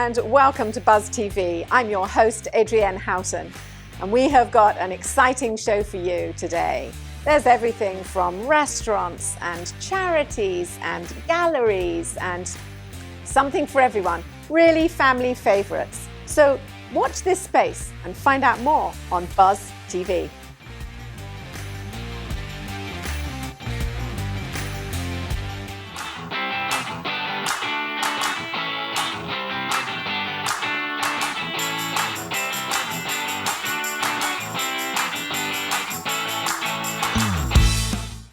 and welcome to Buzz TV. I'm your host, Adrienne Houghton, and we have got an exciting show for you today. There's everything from restaurants and charities and galleries and something for everyone, really family favorites. So watch this space and find out more on Buzz TV.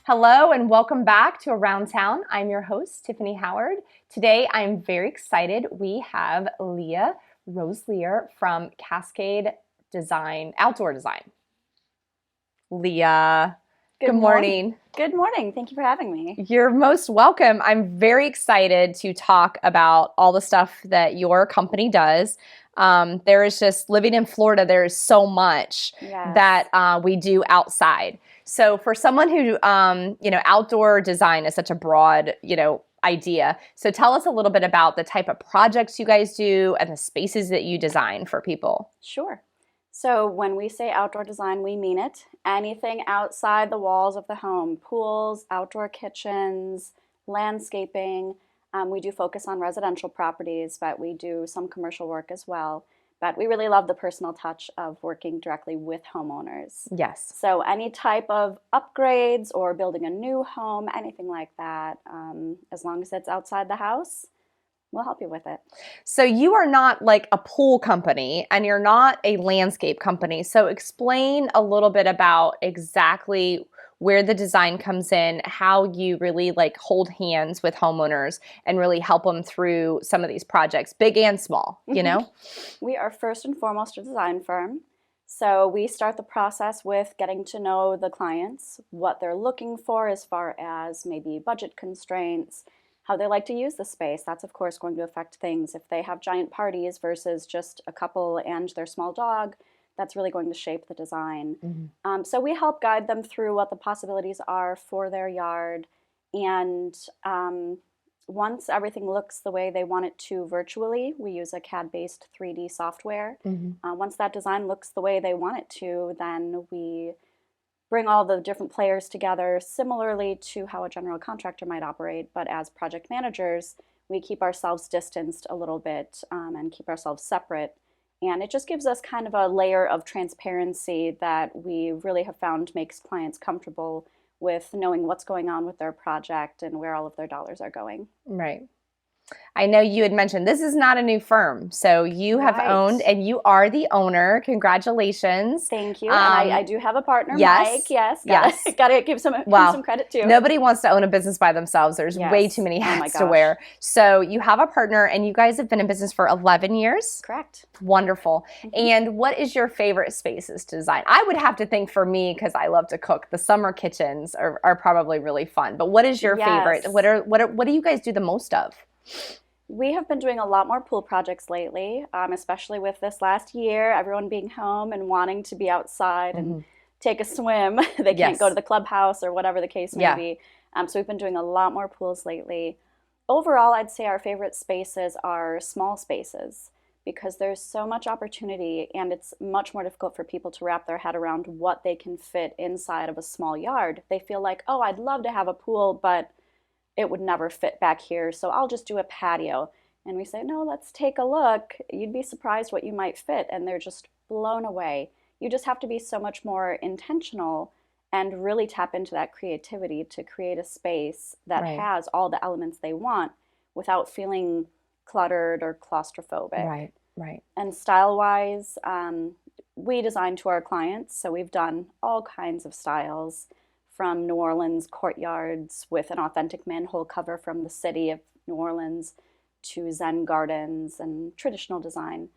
Hello and welcome back to Around Town. I'm your host, Tiffany Howard. Today I'm very excited. We have Leah Roesler from Cascade Design, Outdoor Design. Leah, good morning. Good morning. Thank you for having me. You're most welcome. I'm very excited to talk about all the stuff that your company does. There is just, living in Florida, there is so much that we do outside. So for someone who, outdoor design is such a broad, idea. So tell us a little bit about the type of projects you guys do and the spaces that you design for people. Sure. So when we say outdoor design, we mean it. Anything outside the walls of the home, pools, outdoor kitchens, landscaping. We do focus on residential properties, but we do some commercial work as well. But we really love the personal touch of working directly with homeowners. Yes. So any type of upgrades or building a new home, anything like that, as long as it's outside the house, we'll help you with it. So you are not like a pool company and you're not a landscape company. So explain a little bit about exactly where the design comes in, how you really hold hands with homeowners and really help them through some of these projects, big and small, you know? We are first and foremost a design firm. So we start the process with getting to know the clients, what they're looking for as far as maybe budget constraints, how they like to use the space. That's of course going to affect things. If they have giant parties versus just a couple and their small dog, that's really going to shape the design. Mm-hmm. So we help guide them through what the possibilities are for their yard. And once everything looks the way they want it to virtually, we use a CAD-based 3D software. Mm-hmm. Once that design looks the way they want it to, then we bring all the different players together similarly to how a general contractor might operate. But as project managers, we keep ourselves distanced a little bit and keep ourselves separate. And it just gives us kind of a layer of transparency that we really have found makes clients comfortable with knowing what's going on with their project and where all of their dollars are going. Right. I know you had mentioned this is not a new firm. So you have owned and you are the owner. Congratulations. Thank you. And I do have a partner, yes, Mike. Yes. Yes. Got to give some credit too. Nobody wants to own a business by themselves. There's way too many hats to wear. So you have a partner and you guys have been in business for 11 years. Correct. Wonderful. Mm-hmm. And what is your favorite spaces to design? I would have to think for me, because I love to cook, the summer kitchens are probably really fun. But what is your favorite? What do you guys do the most of? We have been doing a lot more pool projects lately, especially with this last year, everyone being home and wanting to be outside and take a swim. They can't go to the clubhouse or whatever the case may be. So we've been doing a lot more pools lately. Overall, I'd say our favorite spaces are small spaces because there's so much opportunity and it's much more difficult for people to wrap their head around what they can fit inside of a small yard. They feel like, oh, I'd love to have a pool, but it would never fit back here, so I'll just do a patio. And we say, no, let's take a look. You'd be surprised what you might fit, and they're just blown away. You just have to be so much more intentional and really tap into that creativity to create a space that has all the elements they want without feeling cluttered or claustrophobic. Right. And style-wise, we design to our clients, so we've done all kinds of styles, from New Orleans courtyards with an authentic manhole cover from the city of New Orleans to Zen gardens and traditional design.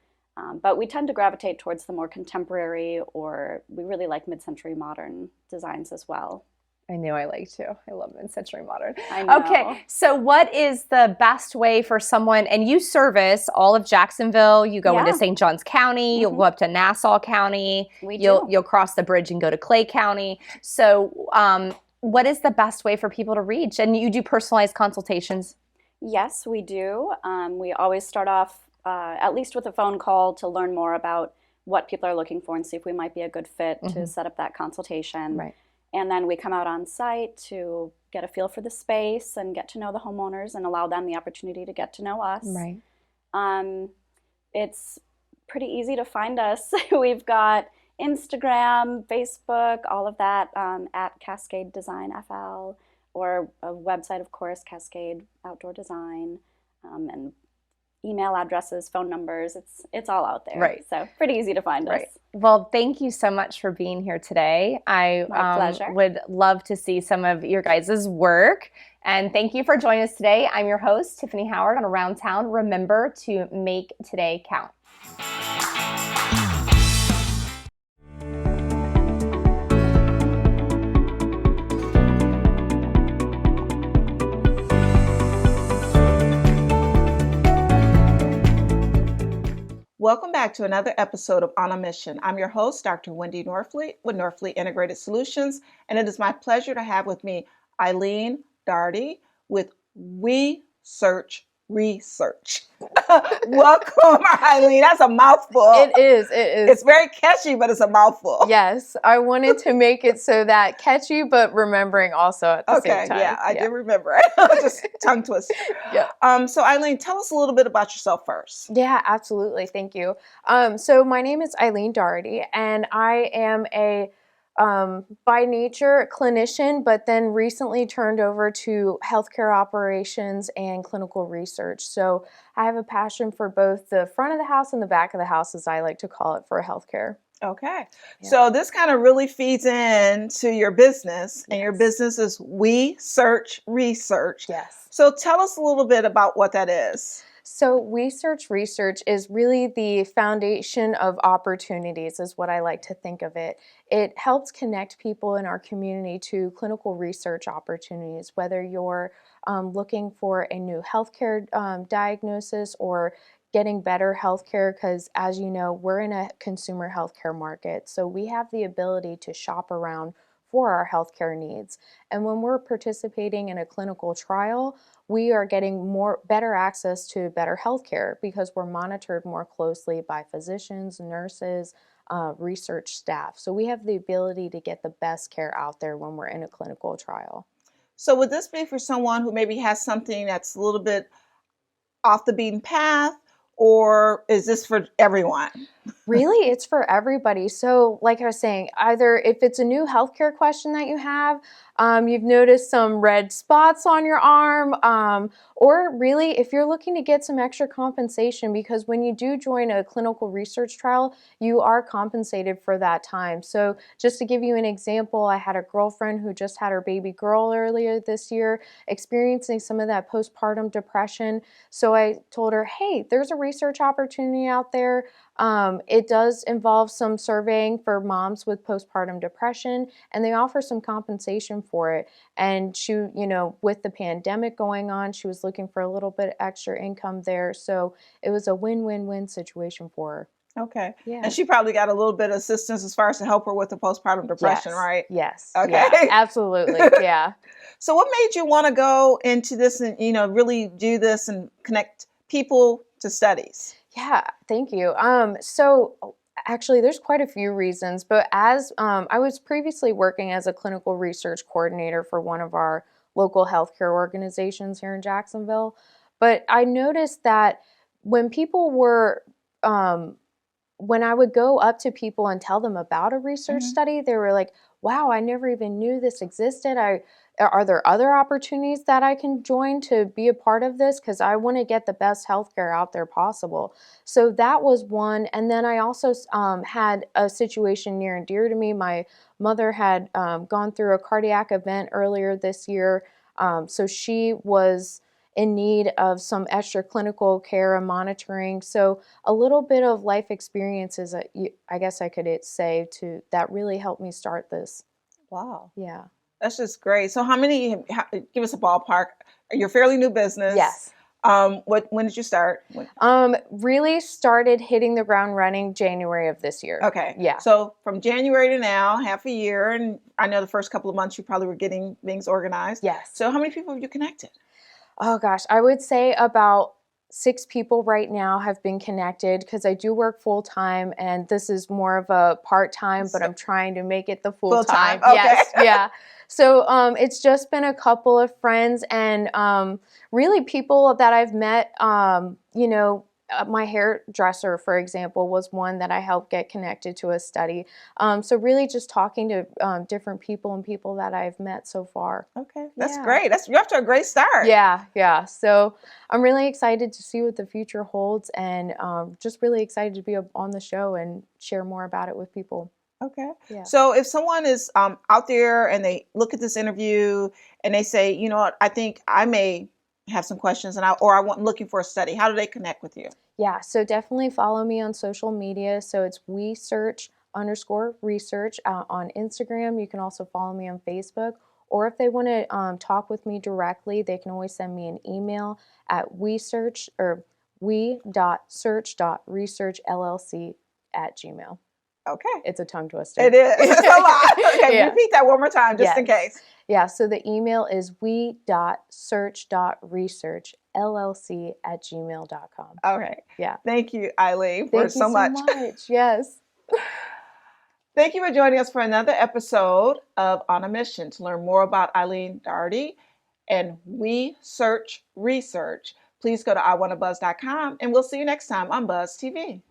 But we tend to gravitate towards the more contemporary, or we really like mid-century modern designs as well. I knew I liked to. I love mid-century modern. I know. Okay, so what is the best way for someone, and you service all of Jacksonville, you go into St. Johns County, you'll go up to Nassau County, you'll cross the bridge and go to Clay County. So what is the best way for people to reach? And you do personalized consultations? Yes, we do. We always start off at least with a phone call, to learn more about what people are looking for and see if we might be a good fit to set up that consultation. Right. And then we come out on site to get a feel for the space and get to know the homeowners and allow them the opportunity to get to know us. Right. It's pretty easy to find us. We've got Instagram, Facebook, all of that at Cascade Design FL, or a website, of course, Cascade Outdoor Design, and email addresses, phone numbers. It's all out there. Right. So pretty easy to find us. Well, thank you so much for being here today. My pleasure. Would love to see some of your guys' work. And thank you for joining us today. I'm your host, Tiffany Howard on Around Town. Remember to make today count. Welcome back to another episode of On a Mission. I'm your host, Dr. Wendy Norfleet with Norfleet Integrated Solutions, and it is my pleasure to have with me Eileen Daugherty with We Search Research. Welcome, Eileen. That's a mouthful. It is. It's very catchy, but it's a mouthful. Yes, I wanted to make it so that catchy, but remembering also at the same time. Yeah, I did remember it. Just tongue twister. Yeah. So Eileen, tell us a little bit about yourself first. Yeah, absolutely. Thank you. So my name is Eileen Daugherty, and I am a by nature clinician, but then recently turned over to healthcare operations and clinical research. So I have a passion for both the front of the house and the back of the house, as I like to call it, for healthcare. Okay. Yeah. So this kind of really feeds into your business, and your business is We Search Research. Yes. So tell us a little bit about what that is. So We Search Research is really the foundation of opportunities, is what I like to think of it. It helps connect people in our community to clinical research opportunities, whether you're looking for a new healthcare diagnosis or getting better healthcare, because as you know, we're in a consumer healthcare market. So we have the ability to shop around for our healthcare needs. And when we're participating in a clinical trial, we are getting better access to better healthcare because we're monitored more closely by physicians, nurses, research staff. So we have the ability to get the best care out there when we're in a clinical trial. So would this be for someone who maybe has something that's a little bit off the beaten path, or is this for everyone? Really, it's for everybody. So like I was saying, either if it's a new healthcare question that you have, you've noticed some red spots on your arm, or really if you're looking to get some extra compensation, because when you do join a clinical research trial, you are compensated for that time. So just to give you an example, I had a girlfriend who just had her baby girl earlier this year, experiencing some of that postpartum depression. So I told her, hey, there's a research opportunity out there. It does involve some surveying for moms with postpartum depression, and they offer some compensation for it. And she, with the pandemic going on, she was looking for a little bit extra income there. So it was a win-win-win situation for her. Okay. Yeah. And she probably got a little bit of assistance as far as to help her with the postpartum depression, right? Yes. Okay. Yeah, absolutely. Yeah. So what made you want to go into this and, really do this and connect people to studies? Yeah, thank you. So actually, there's quite a few reasons, but as I was previously working as a clinical research coordinator for one of our local healthcare organizations here in Jacksonville, but I noticed that when people were, when I would go up to people and tell them about a research study, they were like, wow, I never even knew this existed. Are there other opportunities that I can join to be a part of this? Because I want to get the best healthcare out there possible. So that was one. And then I also had a situation near and dear to me. My mother had gone through a cardiac event earlier this year. So she was in need of some extra clinical care and monitoring. So a little bit of life experiences, I guess I could say, that really helped me start this. Wow. Yeah. That's just great. So give us a ballpark. You're a fairly new business. Yes. When did you start? Really started hitting the ground running January of this year. Okay. Yeah. So from January to now, half a year, and I know the first couple of months you probably were getting things organized. Yes. So how many people have you connected? Oh gosh, I would say about 6 people right now have been connected because I do work full time, and this is more of a part time, but I'm trying to make it the full time. Okay. Yes, yeah. So it's just been a couple of friends and really people that I've met. My hairdresser, for example, was one that I helped get connected to a study. So really just talking to different people and people that I've met so far. Okay, that's great. You're off to a great start. Yeah. So I'm really excited to see what the future holds, and just really excited to be on the show and share more about it with people. Okay. Yeah. So if someone is out there and they look at this interview and they say, you know what, I think I may have some questions I'm looking for a study, how do they connect with you? Yeah, so definitely follow me on social media. So it's WeSearch_research on Instagram. You can also follow me on Facebook. Or if they want to talk with me directly, they can always send me an email at we.search.researchllc@gmail. Okay. It's a tongue twister. It is. It's a lot. Okay, Yeah. Repeat that one more time just in case. Yeah, so the email is we.search.researchllc@gmail.com. Okay. Yeah. Thank you, Eileen, Thank you so much. Yes. Thank you for joining us for another episode of On a Mission. To learn more about Eileen Daugherty and We Search Research, please go to iwannabuzz.com, and we'll see you next time on Buzz TV.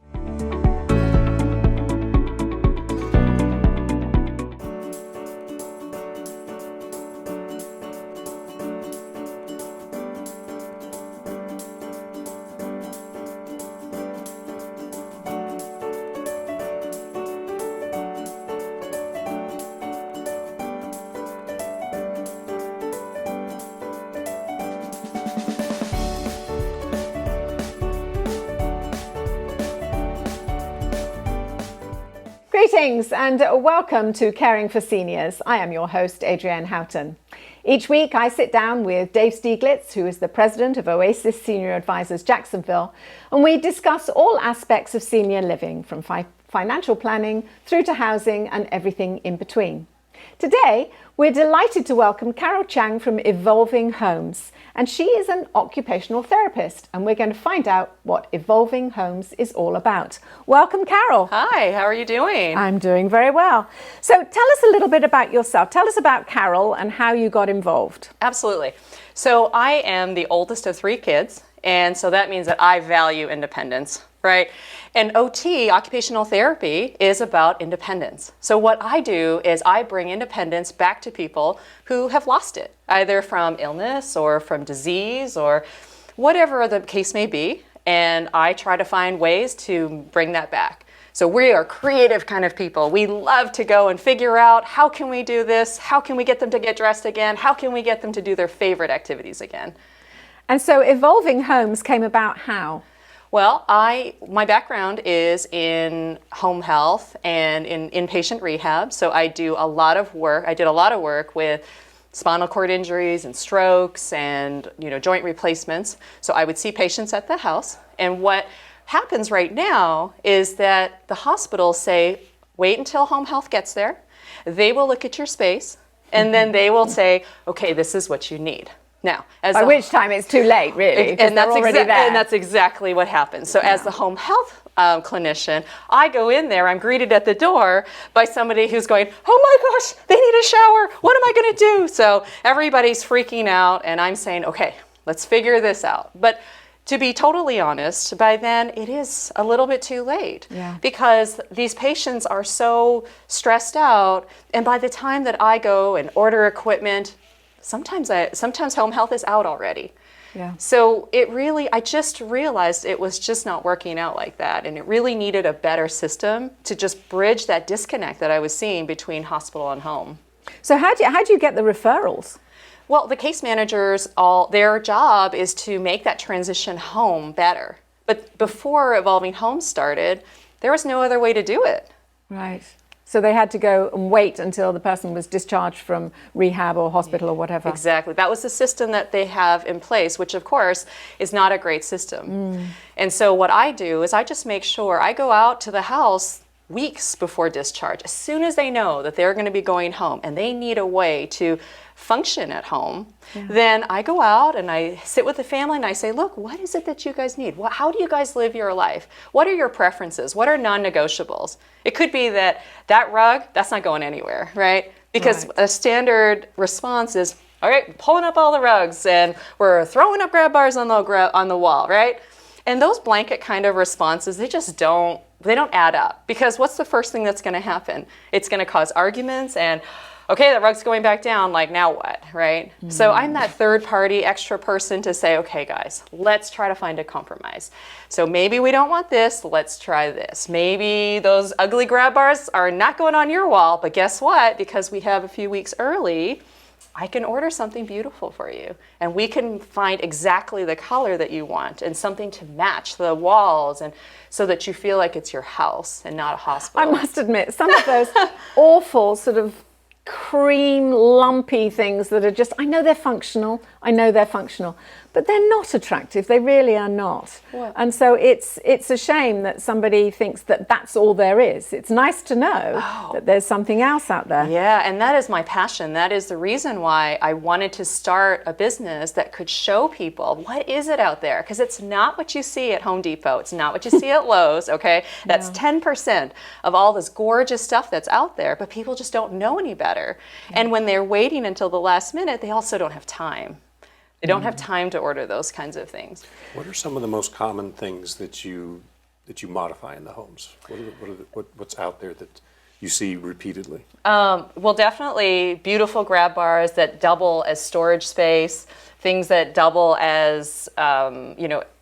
Greetings and welcome to Caring for Seniors. I am your host, Adrienne Houghton. Each week I sit down with Dave Stieglitz, who is the president of Oasis Senior Advisors Jacksonville, and we discuss all aspects of senior living, from financial planning through to housing and everything in between. Today, we're delighted to welcome Carol Chiang from Evolving Homes, and she is an occupational therapist, and we're going to find out what Evolving Homes is all about. Welcome, Carol. Hi, how are you doing? I'm doing very well. So tell us a little bit about yourself. Tell us about Carol and how you got involved. Absolutely. So I am the oldest of 3 kids, and so that means that I value independence, right? And OT, occupational therapy, is about independence. So what I do is I bring independence back to people who have lost it, either from illness or from disease or whatever the case may be. And I try to find ways to bring that back. So we are creative kind of people. We love to go and figure out, how can we do this? How can we get them to get dressed again? How can we get them to do their favorite activities again? And so Evolving Homes came about how? Well, my background is in home health and in inpatient rehab. So I did a lot of work with spinal cord injuries and strokes and joint replacements. So I would see patients at the house. And what happens right now is that the hospitals say, wait until home health gets there. They will look at your space, and then they will say, okay, this is what you need. Now, by which time it's too late, really, and that's already there. And that's exactly what happens. So as the home health clinician, I go in there, I'm greeted at the door by somebody who's going, oh my gosh, they need a shower. What am I going to do? So everybody's freaking out, and I'm saying, okay, let's figure this out. But to be totally honest, by then it is a little bit too late, because these patients are so stressed out. And by the time that I go and order equipment, sometimes home health is out already. Yeah. So I just realized it was just not working out like that. And it really needed a better system to just bridge that disconnect that I was seeing between hospital and home. So how do you get the referrals? Well, the case managers, their job is to make that transition home better. But before Evolving Homes started, there was no other way to do it. Right. So they had to go and wait until the person was discharged from rehab or hospital or whatever. Exactly. That was the system that they have in place, which of course is not a great system. And so what I do is I just make sure I go out to the house weeks before discharge, as soon as they know that they're going to be going home and they need a way to function at home, then I go out and I sit with the family and I say, look, what is it that you guys need? How do you guys live your life? What are your preferences? What are non-negotiables? It could be that rug, that's not going anywhere, right? Because a standard response is, all right, pulling up all the rugs and we're throwing up grab bars on the wall, right? And those blanket kind of responses, they don't add up, because what's the first thing that's going to happen? It's going to cause arguments and, okay, the rug's going back down, like now what, right? So I'm that third party extra person to say, okay guys, let's try to find a compromise. So maybe we don't want this, let's try this. Maybe those ugly grab bars are not going on your wall, but guess what? Because we have a few weeks early, I can order something beautiful for you, and we can find exactly the color that you want and something to match the walls, and so that you feel like it's your house and not a hospital. I must admit, some of those awful sort of cream lumpy things that are just, I know they're functional, but they're not attractive. They really are not. Yeah. And so it's a shame that somebody thinks that that's all there is. It's nice to know that there's something else out there. Yeah, and that is my passion. That is the reason why I wanted to start a business that could show people what is it out there, because it's not what you see at Home Depot. It's not what you see at Lowe's, okay? That's 10% of all this gorgeous stuff that's out there, but people just don't know any better. And when they're waiting until the last minute, they also don't have time. They don't have time to order those kinds of things. What are some of the most common things that you modify in the homes? What's out there that you see repeatedly? Well, definitely beautiful grab bars that double as storage space, things that double as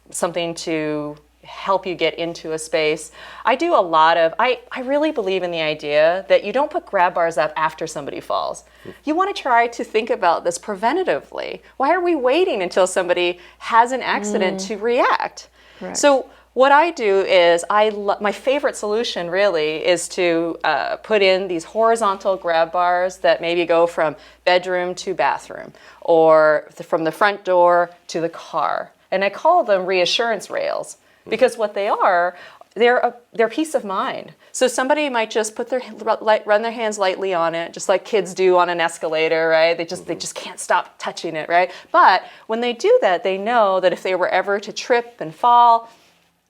something to help you get into a space. I do a lot of, I really believe in the idea that you don't put grab bars up after somebody falls. You want to try to think about this preventatively. Why are we waiting until somebody has an accident to react? Right. So what I do is, my favorite solution really is to put in these horizontal grab bars that maybe go from bedroom to bathroom, or from the front door to the car. And I call them reassurance rails. Because what they are, they're peace of mind. So somebody might just run their hands lightly on it, just like kids do on an escalator, right? They just can't stop touching it, right? But when they do that, they know that if they were ever to trip and fall,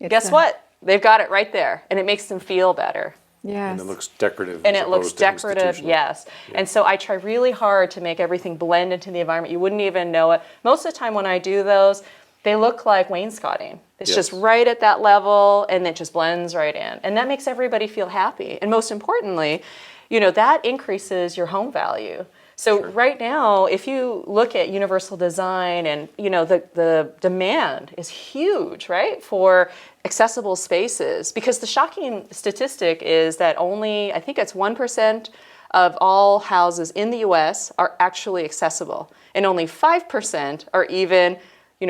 guess what? They've got it right there, and it makes them feel better. Yes. And it looks decorative. And it looks decorative, yes. Yeah. And so I try really hard to make everything blend into the environment. You wouldn't even know it. Most of the time when I do those, they look like wainscoting. It's just right at that level, and it just blends right in. And that makes everybody feel happy. And most importantly, that increases your home value. So right now, if you look at universal design, and the demand is huge, right, for accessible spaces, because the shocking statistic is that only, I think it's 1% of all houses in the US are actually accessible, and only 5% are even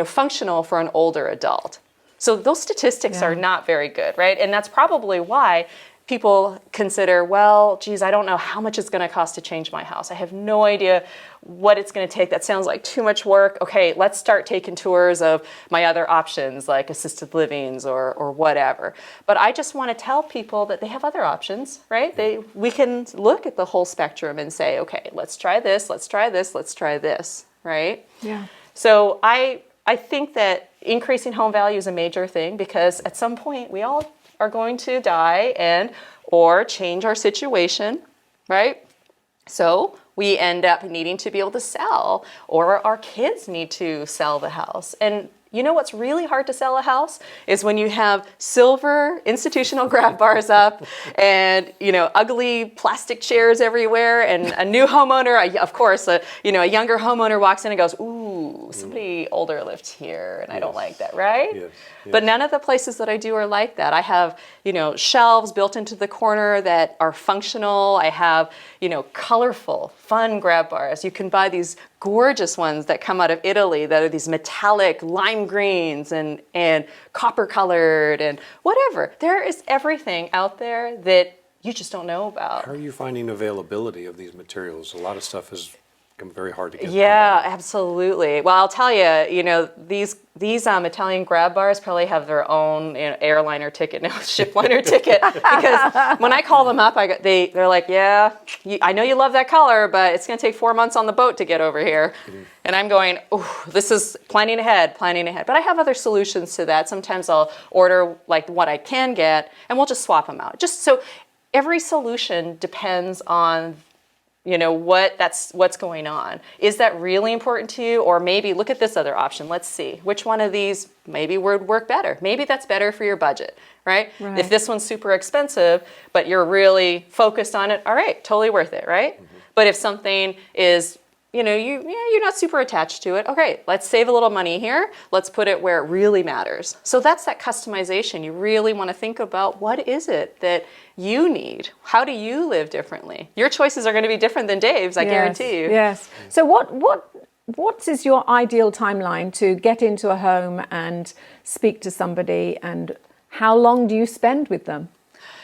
functional for an older adult. So those statistics are not very good, right? And that's probably why people consider, well, geez, I don't know how much it's going to cost to change my house. I have no idea what it's going to take. That sounds like too much work. Okay, let's start taking tours of my other options, like assisted livings or whatever. But I just want to tell people that they have other options, right? We can look at the whole spectrum and say, okay, let's try this, let's try this, let's try this, right? Yeah. So I think that increasing home value is a major thing, because at some point we all are going to die or change our situation, right? So we end up needing to be able to sell, or our kids need to sell the house. And you know what's really hard to sell a house is when you have silver institutional grab bars up and, ugly plastic chairs everywhere, and a new homeowner, of course, a younger homeowner walks in and goes, ooh, somebody older lived here and I don't like that, right? Yes. But none of the places that I do are like that. I have, shelves built into the corner that are functional. I have, colorful, fun grab bars. You can buy these gorgeous ones that come out of Italy that are these metallic lime greens and copper colored and whatever. There is everything out there that you just don't know about. How are you finding availability of these materials? A lot of stuff is become very hard to get. Yeah, absolutely. Well, I'll tell you, these Italian grab bars probably have their own airliner ticket now, ship liner ticket. Because when I call them up, they're like, yeah, I know you love that color, but it's going to take 4 months on the boat to get over here. Mm-hmm. And I'm going, oh, this is planning ahead. But I have other solutions to that. Sometimes I'll order like what I can get, and we'll just swap them out. Just so every solution depends on what's going on. Is that really important to you? Or maybe look at this other option. Let's see which one of these maybe would work better. Maybe that's better for your budget, right? If this one's super expensive, but you're really focused on it, all right, totally worth it, right? Mm-hmm. But if something is, you're not super attached to it, okay, let's save a little money here. Let's put it where it really matters. So that's that customization. You really want to think about what is it that you need? How do you live differently? Your choices are going to be different than Dave's, I guarantee you. Yes. So what is your ideal timeline to get into a home and speak to somebody, and how long do you spend with them?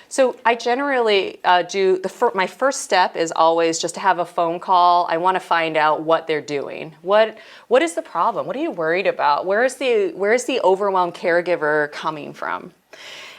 So I generally do, my first step is always just to have a phone call. I want to find out what they're doing. What is the problem? What are you worried about? Where is the overwhelmed caregiver coming from?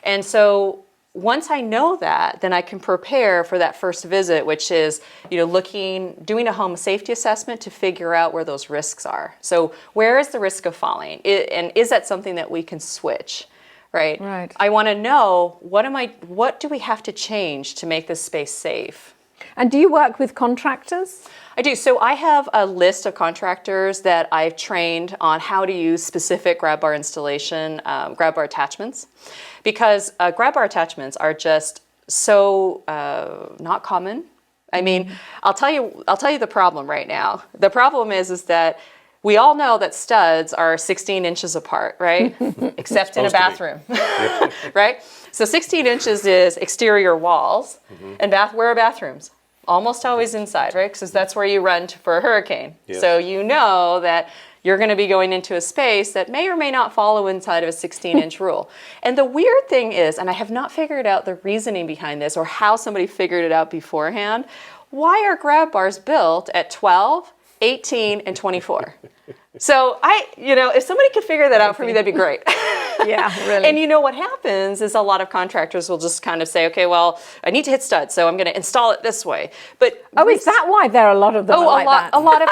And so once I know that, then I can prepare for that first visit, which is, doing a home safety assessment to figure out where those risks are. So where is the risk of falling? And is that something that we can switch? Right. I want to know what do we have to change to make this space safe? And do you work with contractors? I do. So I have a list of contractors that I've trained on how to use specific grab bar installation, grab bar attachments, because grab bar attachments are just so not common. I mean, I'll tell you the problem right now. The problem is that we all know that studs are 16 inches apart, right? Except in a bathroom, right? So 16 inches is exterior walls, and where are bathrooms? Almost always inside, right? Because that's where you run for a hurricane. Yes. So you know that you're going to be going into a space that may or may not follow inside of a 16-inch rule. And the weird thing is, and I have not figured out the reasoning behind this or how somebody figured it out beforehand, why are grab bars built at 12, 18, and 24? So if somebody could figure that out for me, that'd be great. Yeah, really. And what happens is a lot of contractors will just kind of say, okay, well, I need to hit studs, so I'm going to install it this way. But is that why there are a lot of them? A lot of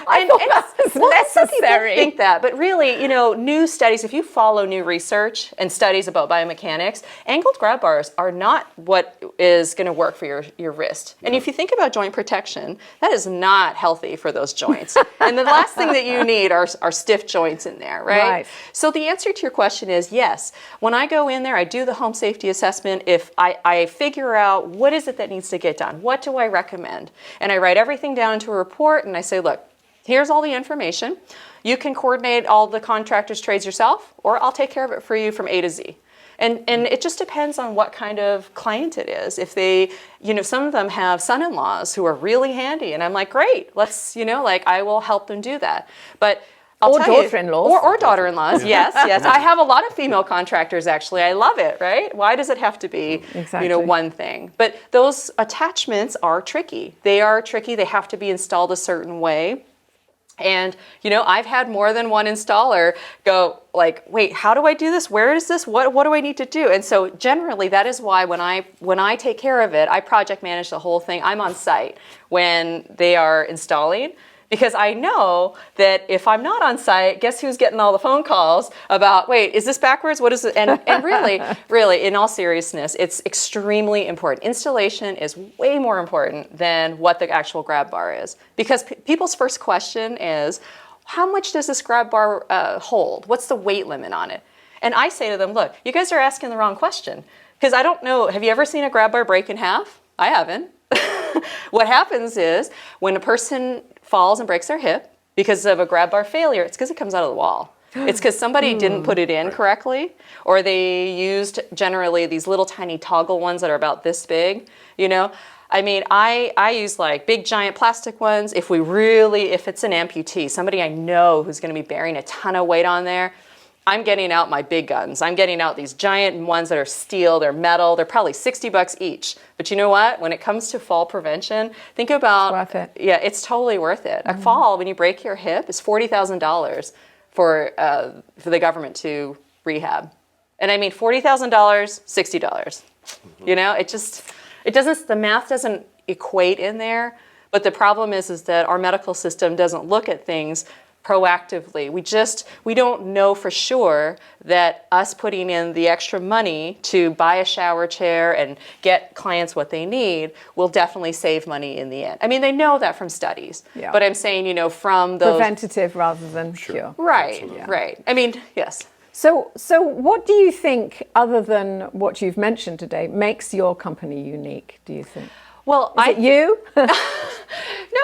I thought that was necessary. People think that, but really, new studies. If you follow new research and studies about biomechanics, angled grab bars are not what is going to work for your wrist. And if you think about joint protection, that is not healthy for those joints. And the last thing that you need are stiff joints in there, right? So the answer to your question is yes. When I go in there, I do the home safety assessment. If I figure out what is it that needs to get done, what do I recommend? And I write everything down into a report and I say, look, here's all the information. You can coordinate all the contractors' trades yourself, or I'll take care of it for you from A to Z. And it just depends on what kind of client it is. If they, some of them have son-in-laws who are really handy, and I'm like, great, let's, I will help them do that. But I'll tell you, daughter-in-laws. Or daughter-in-laws, yes. I have a lot of female contractors, actually. I love it, right? Why does it have to be, one thing? But those attachments are tricky. They are tricky. They have to be installed a certain way. And, I've had more than one installer go like, wait, how do I do this? Where is this? What do I need to do? And so generally that is why when I take care of it, I project manage the whole thing. I'm on site when they are installing, because I know that if I'm not on site, guess who's getting all the phone calls about, wait, is this backwards? What is it? And really, in all seriousness, it's extremely important. Installation is way more important than what the actual grab bar is. Because people's first question is, how much does this grab bar hold? What's the weight limit on it? And I say to them, look, you guys are asking the wrong question. Because I don't know, have you ever seen a grab bar break in half? I haven't. What happens is when a person falls and breaks their hip because of a grab bar failure, it's because it comes out of the wall. It's because somebody didn't put it in correctly, or they used generally these little tiny toggle ones that are about this big, I mean, I use like big giant plastic ones. If it's an amputee, somebody I know who's going to be bearing a ton of weight on there, I'm getting out my big guns. I'm getting out these giant ones that are steel, they're metal, they're probably $60 each. But you know what? When it comes to fall prevention, think about, It's worth it. Yeah, it's totally worth it. A fall, when you break your hip, is $40,000 for the government to rehab. And I mean, $40,000, $60. You know, it doesn't, the math doesn't equate in there. But the problem is that our medical system doesn't look at things proactively. We don't know for sure that us putting in the extra money to buy a shower chair and get clients what they need will definitely save money in the end. I mean, they know that from studies. Yeah. But I'm saying, you know, from those... Preventative rather than cure. Right, Absolutely. right. I mean, yes. So what do you think, other than what you've mentioned today, makes your company unique, do you think? Well, Is it you? No,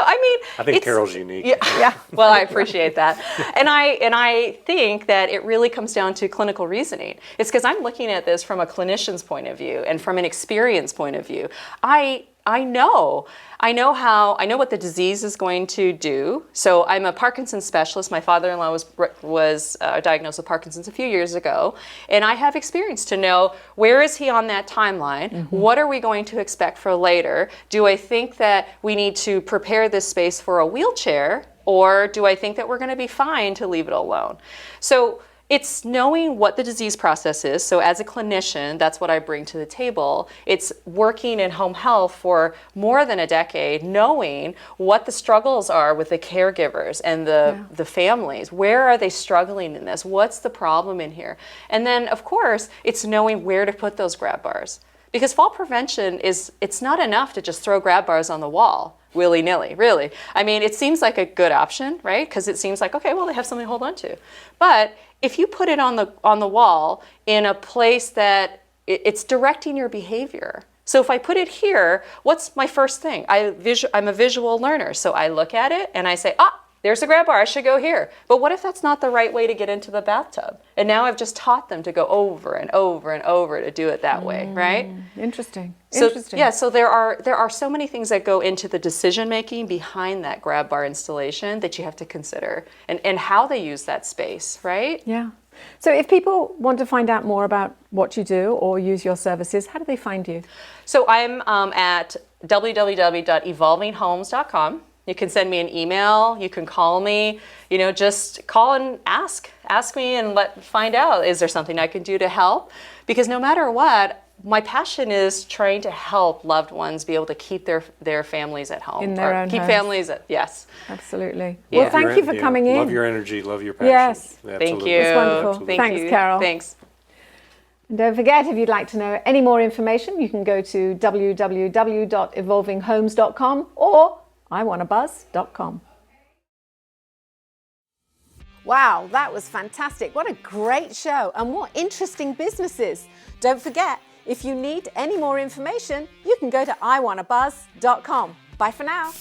I mean, I think it's- Carol's unique. Yeah. Well, I appreciate that, and I think that it really comes down to clinical reasoning. It's because I'm looking at this from a clinician's point of view and from an experience point of view. I know what the disease is going to do. So I'm a Parkinson's specialist. My father-in-law was diagnosed with Parkinson's a few years ago, and I have experience to know where is he on that timeline. Mm-hmm. What are we going to expect for later? Do I think that we need to prepare this space for a wheelchair, or do I think that we're going to be fine to leave it alone? So it's knowing what the disease process is. So as a clinician, that's what I bring to the table. It's working in home health for more than a decade, knowing what the struggles are with the caregivers and the families. Where are they struggling in this? What's the problem in here? And then, of course, it's knowing where to put those grab bars. Because fall prevention it's not enough to just throw grab bars on the wall willy-nilly, really. I mean, it seems like a good option, right? Because it seems like, okay, well, they have something to hold on to. But if you put it on the wall in a place that it's directing your behavior. So if I put it here, what's my first thing? I'm a visual learner, so I look at it and I say, there's a grab bar, I should go here. But what if that's not the right way to get into the bathtub? And now I've just taught them to go over and over and over to do it that way, right? Interesting. So, yeah, so there are so many things that go into the decision making behind that grab bar installation that you have to consider, and how they use that space, right? Yeah. So if people want to find out more about what you do or use your services, how do they find you? So I'm at www.evolvinghomes.com. You can send me an email, you can call me, just call and ask me and find out, is there something I can do to help? Because no matter what, my passion is trying to help loved ones be able to keep their families at home. In their own keep homes. families yes. Absolutely. Yeah. Well, thank you for coming in. Love your energy, love your passion. Yes. Thank you. It's wonderful. Thank Thanks, you. Carol. Thanks. And don't forget, if you'd like to know any more information, you can go to www.evolvinghomes.com or iwantabuzz.com. Wow, that was fantastic. What a great show and what interesting businesses. Don't forget, if you need any more information, you can go to iwantabuzz.com. Bye for now.